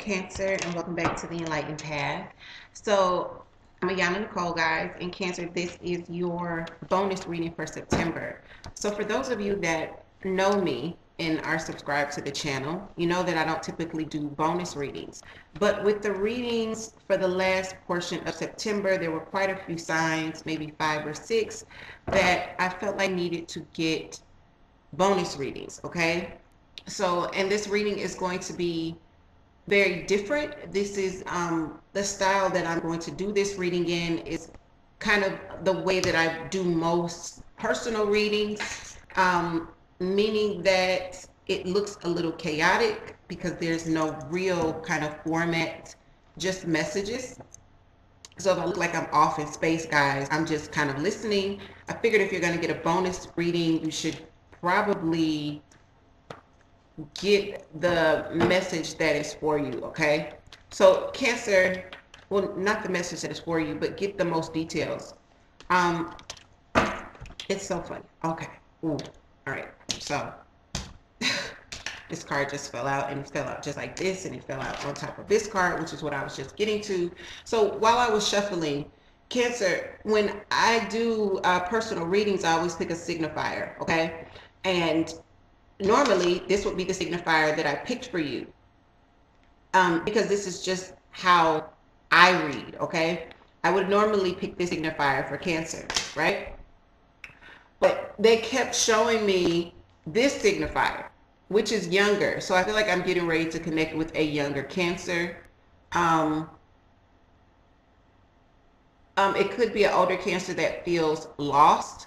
Cancer, and welcome back to the Enlightened Path. So, I'm Ayana Nicole, guys. In Cancer, this is your bonus reading for September. So, for those of you that know me and are subscribed to the channel, you know that I don't typically do bonus readings. But with the readings for the last portion of September, there were quite a few signs, maybe 5 or 6, that I felt like I needed to get bonus readings, okay? So, and this reading is going to be very different. This is the style that I'm going to do this reading in is kind of the way that I do most personal readings, meaning that it looks a little chaotic because there's no real kind of format, just messages. So if I look like I'm off in space, guys, I'm just kind of listening. I figured if you're going to get a bonus reading, you should probably get the message that is for you, okay? So Cancer, well, not the message that is for you, but get the most details. Um, it's so funny. Okay. Ooh. All right. So this card just fell out, and it fell out just like this, and it fell out on top of this card, which is what I was just getting to. So while I was shuffling, Cancer, when I do personal readings, I always pick a signifier, okay? And normally this would be the signifier that I picked for you, because this is just how I read, okay? I would normally pick this signifier for Cancer, right? But they kept showing me this signifier, which is younger. So I feel like I'm getting ready to connect with a younger Cancer. It could be an older Cancer that feels lost,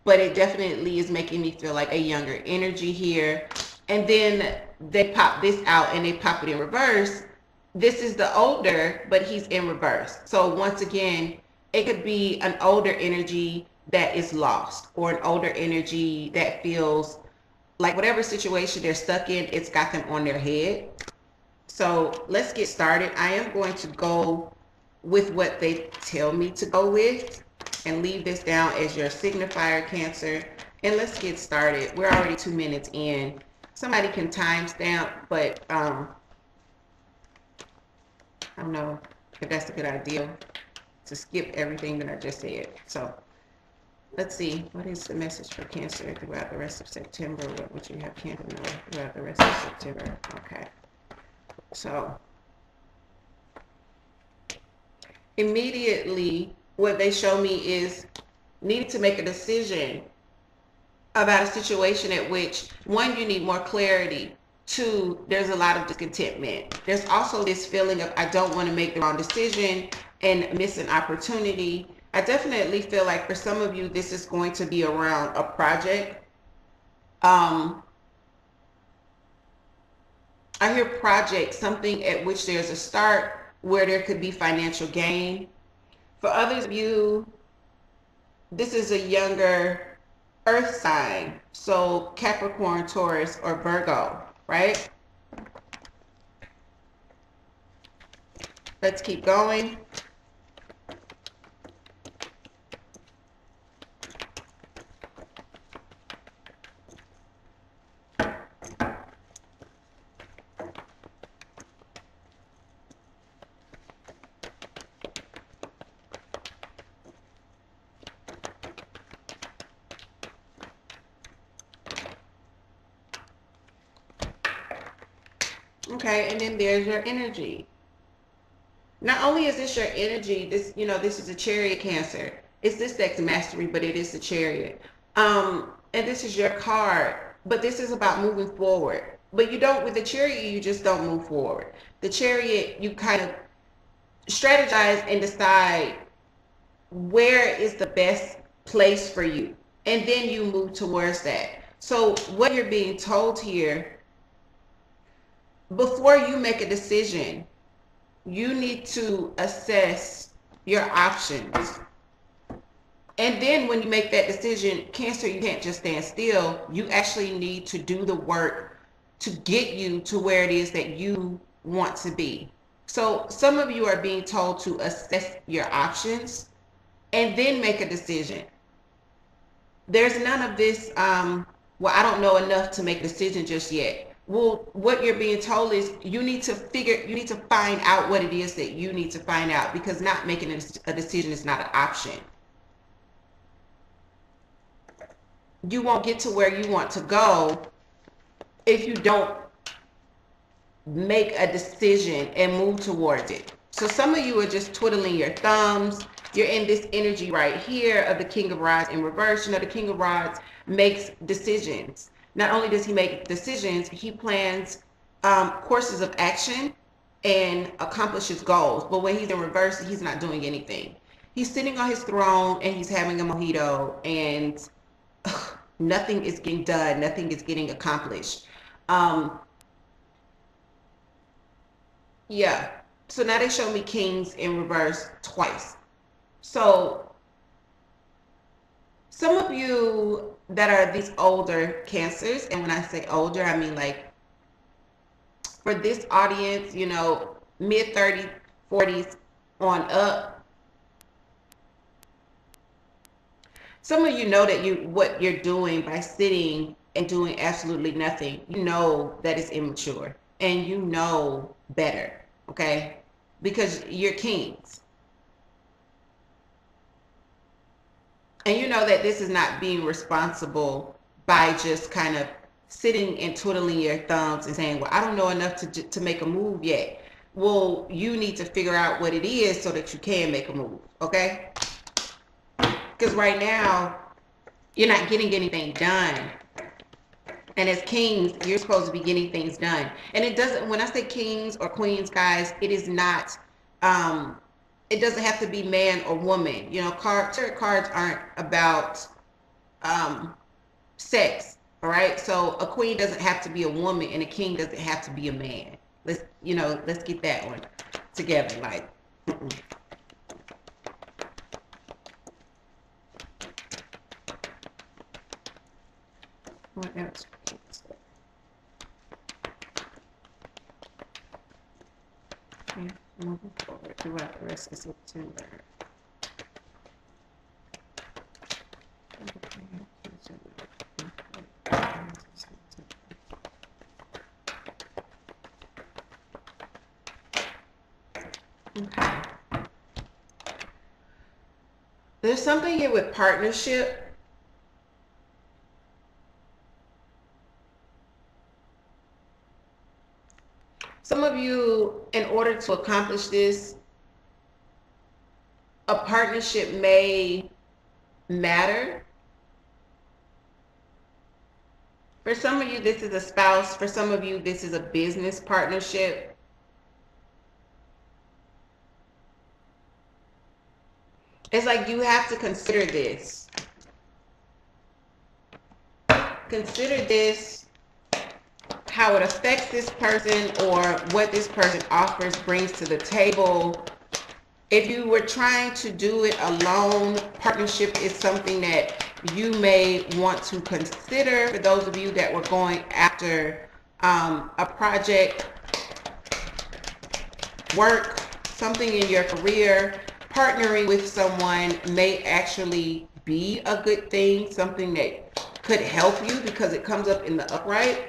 but it definitely is making me feel like a younger energy here. And then they pop this out and they pop it in reverse. This is the older, but he's in reverse. So once again, it could be an older energy that is lost, or an older energy that feels like whatever situation they're stuck in, it's got them on their head. So let's get started. I am going to go with what they tell me to go with and leave this down as your signifier, Cancer. And let's get started. We're already 2 minutes in. Somebody can timestamp, but I don't know if that's a good idea to skip everything that I just said. So let's see, what is the message for Cancer throughout the rest of September? What would you have Cancer know throughout the rest of September? Okay. So immediately what they show me is needing to make a decision about a situation at which, one, you need more clarity. Two, there's a lot of discontentment. There's also this feeling of I don't want to make the wrong decision and miss an opportunity. I definitely feel like for some of you, this is going to be around a project. I hear project, something at which there's a start where there could be financial gain. For others of you, this is a younger earth sign, so Capricorn, Taurus, or Virgo, right? Let's keep going. Okay, and then there's your energy. Not only is this your energy, this, you know, this is a Chariot, Cancer. It's this deck's mastery, but it is the Chariot. And this is your card, but this is about moving forward. But you don't, with the Chariot, you just don't move forward. The Chariot, you kind of strategize and decide where is the best place for you, and then you move towards that. So what you're being told here, before you make a decision, you need to assess your options. And then when you make that decision, Cancer, you can't just stand still. You actually need to do the work to get you to where it is that you want to be. So some of you are being told to assess your options and then make a decision. There's none of this, well, I don't know enough to make a decision just yet. Well, what you're being told is you need to find out what it is that you need to find out, because not making a decision is not an option. You won't get to where you want to go if you don't make a decision and move towards it. So some of you are just twiddling your thumbs. You're in this energy right here of the King of Rods in reverse. You know, the King of Rods makes decisions. Not only does he make decisions, he plans courses of action and accomplishes goals. But when he's in reverse, he's not doing anything. He's sitting on his throne and he's having a mojito, and nothing is getting done. Nothing is getting accomplished. Um, Yeah. So now they show me kings in reverse twice. So some of you that are these older cancers, and when I say older, I mean like for this audience, you know, mid 30s, 40s on up. Some of you know that what you're doing by sitting and doing absolutely nothing, you know that is immature and you know better, okay? Because you're kings. And you know that this is not being responsible by just kind of sitting and twiddling your thumbs and saying, well, I don't know enough to make a move yet. Well, you need to figure out what it is so that you can make a move, okay? Because right now, you're not getting anything done. And as kings, you're supposed to be getting things done. And it doesn't, when I say kings or queens, guys, it is not, it doesn't have to be man or woman. You know, tarot cards aren't about um, sex. All right. So a queen doesn't have to be a woman and a king doesn't have to be a man. Let's get that one together. Like, what else? Okay, moving forward throughout the rest of September. Okay. There's something here with partnership. Some of you, in order to accomplish this, a partnership may matter. For some of you, this is a spouse. For some of you, this is a business partnership. It's like you have to consider this. Consider this, how it affects this person or what this person offers, brings to the table. If you were trying to do it alone, partnership is something that you may want to consider. For those of you that were going after a project, work, something in your career, partnering with someone may actually be a good thing, something that could help you because it comes up in the upright.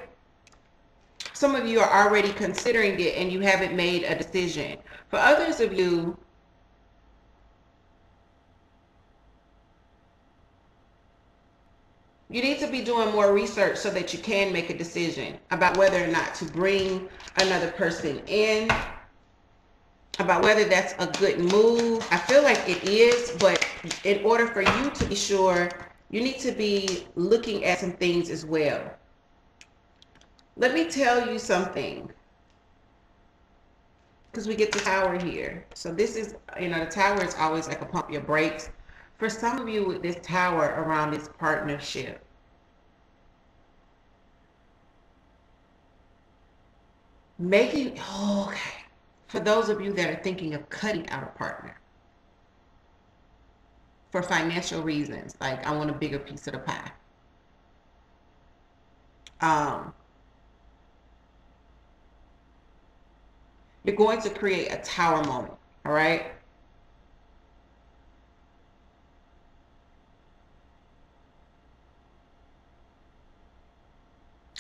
Some of you are already considering it and you haven't made a decision. For others of you, you need to be doing more research so that you can make a decision about whether or not to bring another person in, about whether that's a good move. I feel like it is, but in order for you to be sure, you need to be looking at some things as well. Let me tell you something, because we get the tower here. So this is, the tower is always like a pump your brakes. For some of you with this tower around this partnership, okay. For those of you that are thinking of cutting out a partner for financial reasons, like I want a bigger piece of the pie. You're going to create a tower moment, all right?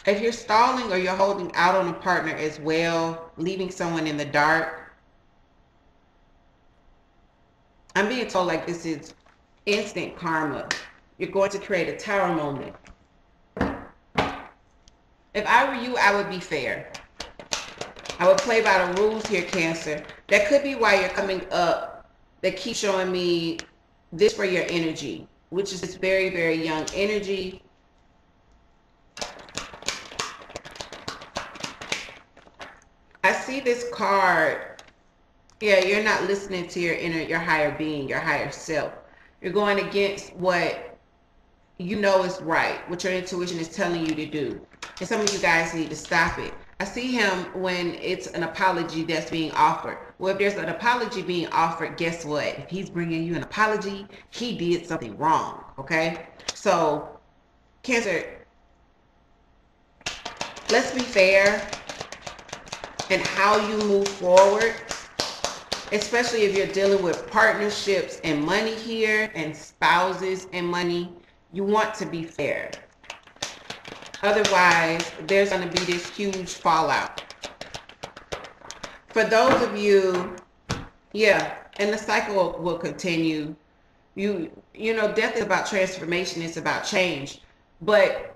If you're stalling or you're holding out on a partner as well, leaving someone in the dark, I'm being told like this is instant karma. You're going to create a tower moment. If I were you, I would be fair. I would play by the rules here, Cancer. That could be why you're coming up. They keep showing me this for your energy, which is this very, very young energy. I see this card. Yeah, you're not listening to your higher being, your higher self. You're going against what you know is right, what your intuition is telling you to do. And some of you guys need to stop it. I see him when it's an apology that's being offered. Well, if there's an apology being offered, guess what? If he's bringing you an apology, he did something wrong, okay? So, Cancer, let's be fair in how you move forward, especially if you're dealing with partnerships and money here and spouses and money. You want to be fair. Otherwise, there's going to be this huge fallout. For those of you, yeah, and the cycle will continue. You know, death is about transformation. It's about change. But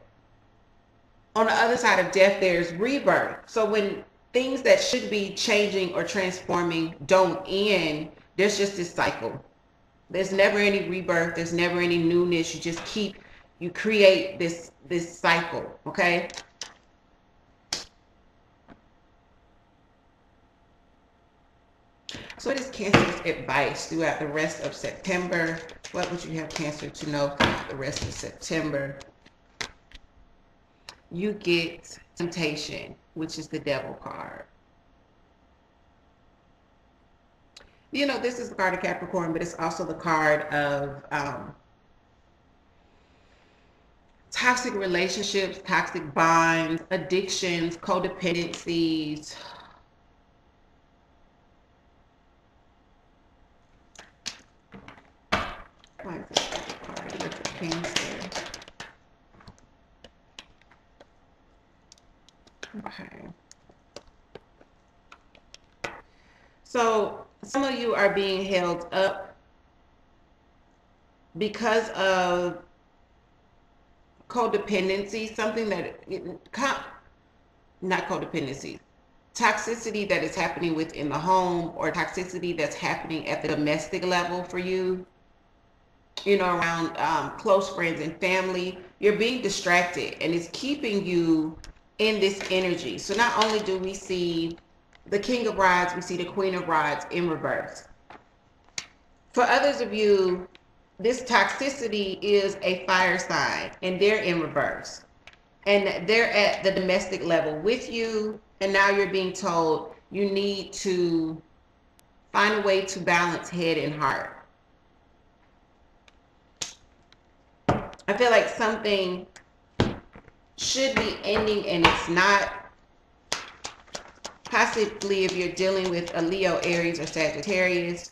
on the other side of death, there's rebirth. So when things that should be changing or transforming don't end, there's just this cycle. There's never any rebirth. There's never any newness. You create this cycle, okay? So what is Cancer's advice throughout the rest of September? What would you have Cancer to know throughout the rest of September? You get temptation, which is the devil card. You know, this is the card of Capricorn, but it's also the card of toxic relationships, toxic bonds, addictions, codependencies. Why is this card with Cancer? Okay. So some of you are being held up because of codependency, something that, not codependency, toxicity that is happening within the home, or toxicity that's happening at the domestic level for you, you know, around close friends and family. You're being distracted and it's keeping you in this energy. So not only do we see the King of Rods, we see the Queen of Rods in reverse. For others of you, this toxicity is a fire sign and they're in reverse. And they're at the domestic level with you, and now you're being told you need to find a way to balance head and heart. I feel like something should be ending and it's not. Possibly if you're dealing with a Leo, Aries, or Sagittarius.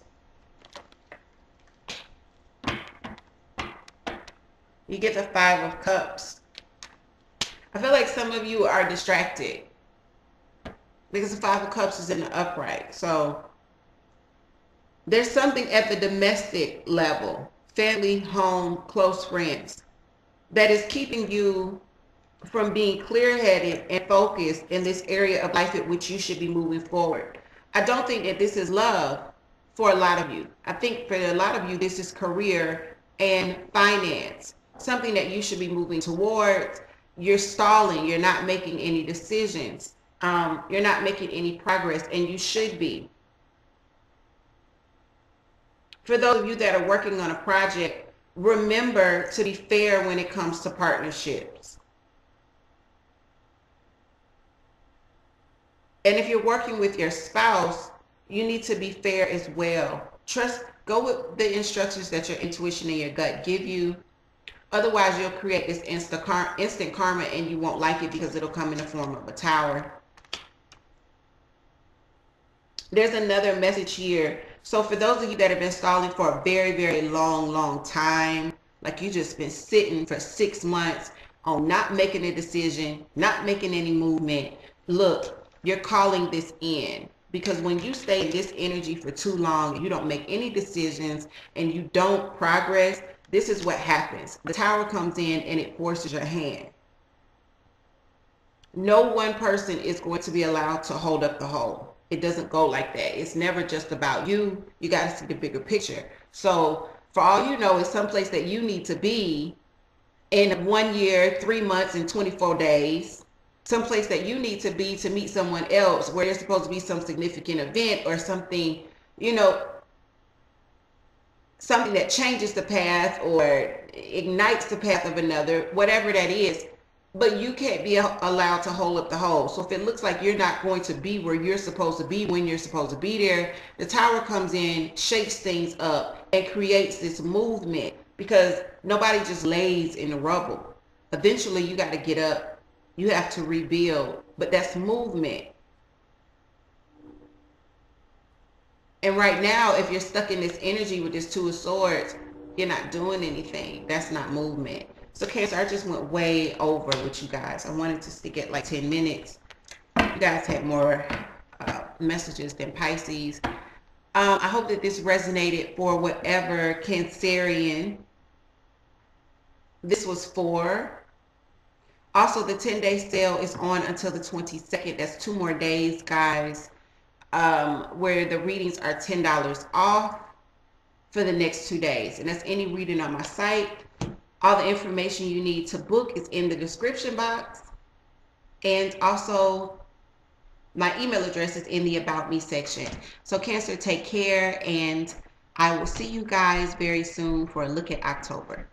You get the Five of Cups. I feel like some of you are distracted because the Five of Cups is in the upright. So there's something at the domestic level, family, home, close friends, that is keeping you from being clear-headed and focused in this area of life at which you should be moving forward. I don't think that this is love for a lot of you. I think for a lot of you, this is career and finance, something that you should be moving towards. You're stalling. You're not making any decisions. You're not making any progress, and you should be. For those of you that are working on a project, remember to be fair when it comes to partnerships. And if you're working with your spouse, you need to be fair as well. Go with the instructions that your intuition and your gut give you. Otherwise, you'll create this instant karma and you won't like it because it'll come in the form of a tower. There's another message here. So for those of you that have been stalling for a very, very long time, like you just been sitting for 6 months, on not making a decision, not making any movement. Look, you're calling this in. Because when you stay in this energy for too long, you don't make any decisions and you don't progress, this is what happens. The tower comes in and it forces your hand. No one person is going to be allowed to hold up the whole. It doesn't go like that. It's never just about you. You got to see the bigger picture. So for all you know, it's someplace that you need to be in 1 year, 3 months, and 24 days. Someplace that you need to be to meet someone else where there's supposed to be some significant event or something, you know, something that changes the path or ignites the path of another, whatever that is. But you can't be allowed to hold up the hole. So if it looks like you're not going to be where you're supposed to be when you're supposed to be there, the tower comes in, shakes things up, and creates this movement, because nobody just lays in the rubble. Eventually, you got to get up. You have to rebuild, but that's movement. And right now, if you're stuck in this energy with this Two of Swords, you're not doing anything. That's not movement. So Cancer, I just went way over with you guys. I wanted to stick at like 10 minutes. You guys had more messages than Pisces. I hope that this resonated for whatever Cancerian this was for. Also, the 10-day sale is on until the 22nd. That's 2 more days, guys, where the readings are $10 off for the next 2 days. And that's any reading on my site. All the information you need to book is in the description box. And also, my email address is in the About Me section. So Cancer, take care, and I will see you guys very soon for a look at October.